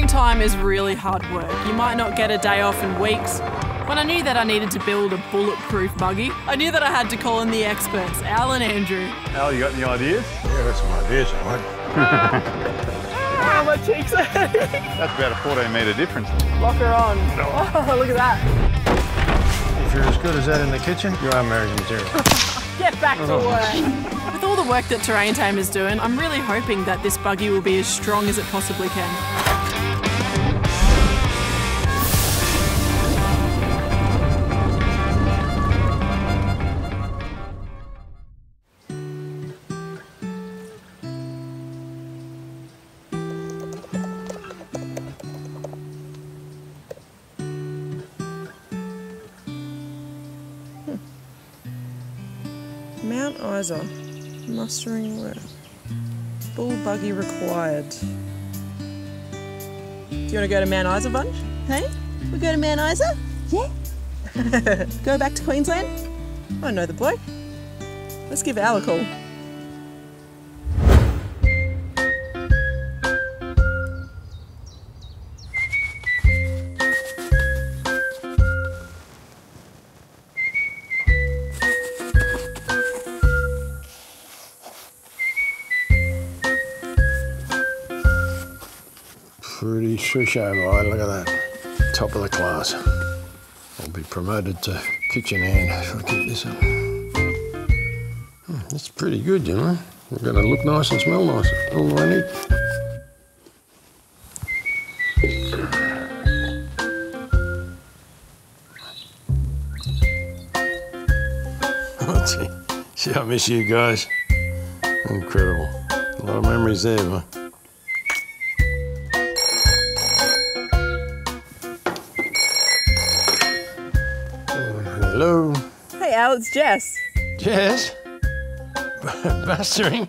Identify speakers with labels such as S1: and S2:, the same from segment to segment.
S1: Mustering time is really hard work. You might not get a day off in weeks. When I knew that I needed to build a bulletproof buggy, I knew that I had to call in the experts, Al and Andrew.
S2: Al, you got any ideas?
S3: Yeah, got some ideas, I
S1: Oh, my cheeks are hurting.
S2: That's about a 14-metre difference.
S1: Lock her on. Oh, look at that.
S3: If you're as good as that in the kitchen, you are American material.
S1: Get back to work. With all the work that Terrain Tamer's doing, I'm really hoping that this buggy will be as strong as it possibly can. Mount Isa, mustering work. Bull buggy required. Do you want to go to Mount Isa, Bunch? Hey? We go to Mount Isa? Yeah. Go back to Queensland? I know the bloke. Let's give Al a call.
S3: Pretty swish over, look at that. Top of the class. I'll be promoted to kitchen hand if I keep this up. That's pretty good, you know. We're going to look nice and smell nice. All I need. See, I miss you guys. Incredible. A lot of memories there, man. Hello.
S1: Hey Al, it's Jess.
S3: Jess? Mustering?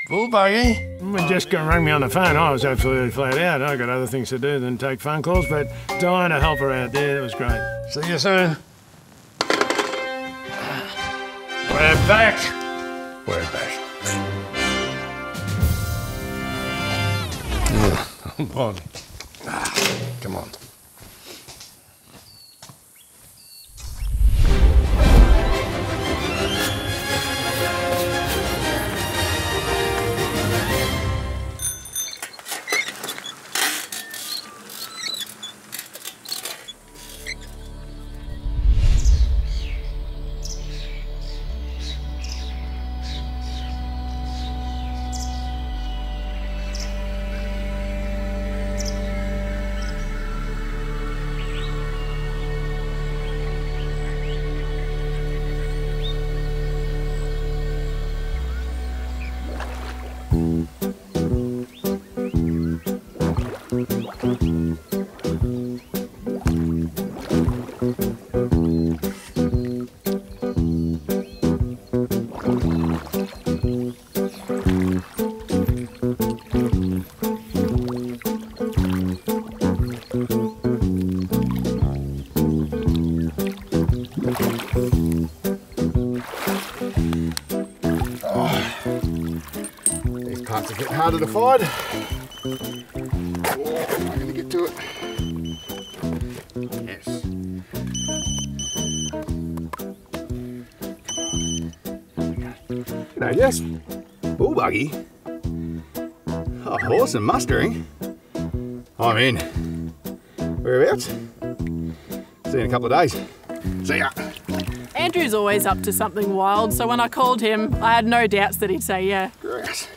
S3: Bull buggy? When Jess rang me on the phone, I was absolutely flat out. I got other things to do than take phone calls, but dying to help her out there, that was great. See you soon. We're back. We're back. Come on. Come on.
S2: Parts are getting harder to find. Oh, I'm going to get to it. Yes. G'day, Jess. Bull buggy. Oh, horse and mustering. I'm in. Whereabouts? See you in a couple of days. See ya.
S1: Andrew's always up to something wild, so when I called him, I had no doubts that he'd say yeah.
S2: Grass.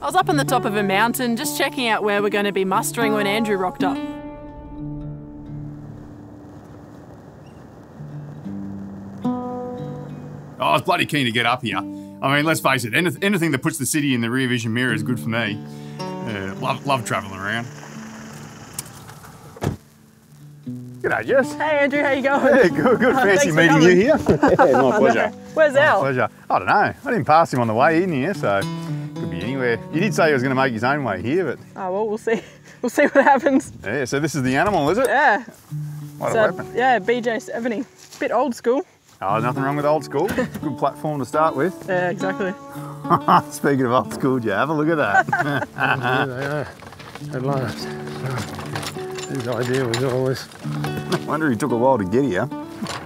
S1: I was up on the top of a mountain, just checking out where we're going to be mustering when Andrew rocked up.
S4: I was bloody keen to get up here. I mean, let's face it, anything that puts the city in the rear vision mirror is good for me. Love travelling around.
S2: G'day, Jess.
S1: Hey Andrew, how you going?
S2: Yeah, good. Fancy meeting you here. Yeah, my pleasure.
S1: Where's Al?
S2: Pleasure. I don't know. I didn't pass him on the way in here, so could be anywhere. You did say he was going to make his own way here, but...
S1: Oh, well, we'll see. We'll see what happens.
S2: Yeah, so this is the animal, is it?
S1: Yeah.
S2: What a weapon.
S1: Yeah, BJ70. Bit old school.
S2: Oh, nothing wrong with old school. Good platform to start with.
S1: Yeah, exactly.
S2: Speaking of old school, Joe, have a look at that.
S3: There they are, at last. His idea was all this.
S2: No wonder he took a while to get here.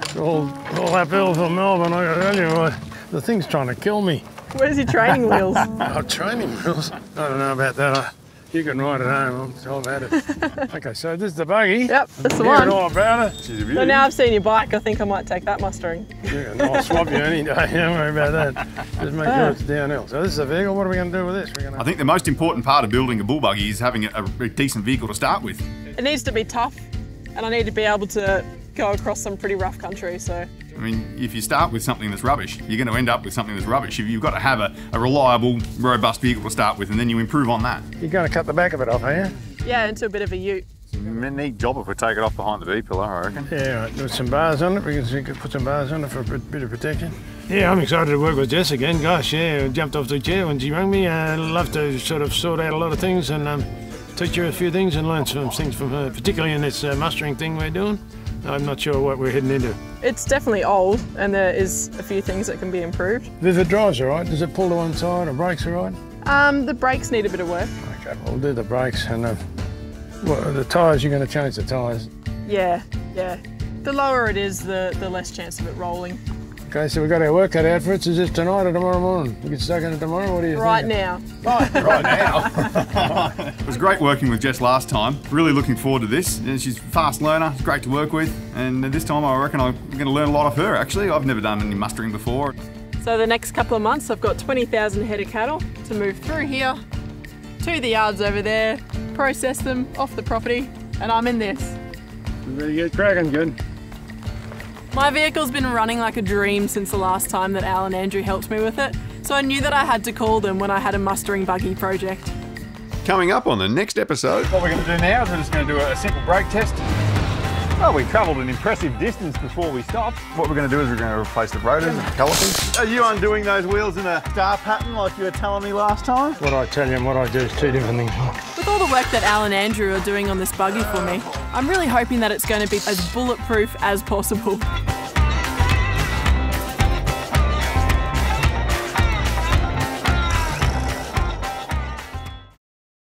S3: It's all uphill from Melbourne, I gotta tell you what. The thing's trying to kill me.
S1: Where's your training wheels?
S3: Oh, training wheels? I don't know about that. You can ride it home, I'm all about it. Okay, so this is the buggy.
S1: Yep, that's the
S3: Hearing
S1: one.
S3: all about it.
S2: She's a beauty.
S1: So now I've seen your bike, I think I might take that Mustering.
S3: Yeah, I'll swap you any day, don't worry about that. Just make sure it's downhill. So this is a vehicle, what are we going to do with this?
S4: I think the most important part of building a bull buggy is having a decent vehicle to start with.
S1: It needs to be tough, and I need to be able to go across some pretty rough country, so.
S4: I mean, if you start with something that's rubbish, you're going to end up with something that's rubbish. You've got to have a reliable, robust vehicle to start with, and then you improve on that.
S3: You're going to cut the back of it off, are you?
S1: Yeah, into a bit of a ute.
S2: Neat job if we take it off behind the B-pillar, I reckon.
S3: Yeah, right. With some bars on it, we can put some bars on it for a bit of protection. Yeah, I'm excited to work with Jess again. Gosh, yeah, I jumped off the chair when she rang me. I'd love to sort of sort out a lot of things and teach her a few things and learn some things from her, particularly in this mustering thing we're doing. I'm not sure what we're heading into.
S1: It's definitely old, and there is a few things that can be improved.
S3: If it drives all right, does it pull to one side or brakes all right?
S1: The brakes need a bit of work.
S3: Okay, we'll do the brakes and the tyres, you're going to change the tyres.
S1: Yeah. The lower it is, the less chance of it rolling.
S3: Okay, so we've got our work cut out for it. So is this tonight or tomorrow morning? We get stuck in it tomorrow? What do you think?
S1: Right now.
S2: Right now.
S4: It was great working with Jess last time. Really looking forward to this. She's a fast learner, it's great to work with. And this time I reckon I'm going to learn a lot of her, actually. I've never done any mustering before.
S1: So the next couple of months, I've got 20,000 head of cattle to move through here, to the yards over there, process them off the property, and I'm in this.
S3: You better get cracking, good.
S1: My vehicle's been running like a dream since the last time that Al and Andrew helped me with it, so I knew that I had to call them when I had a mustering buggy project.
S2: Coming up on the next episode.
S5: What we're going to do now is we're just going to do a simple brake test. Well, we travelled an impressive distance before we stopped.
S2: What we're going to do is we're going to replace the rotors and the calipers.
S5: Are you undoing those wheels in a star pattern like you were telling me last time?
S3: What I tell you and what I do is two different things.
S1: With all the work that Al and Andrew are doing on this buggy for me, I'm really hoping that it's going to be as bulletproof as possible.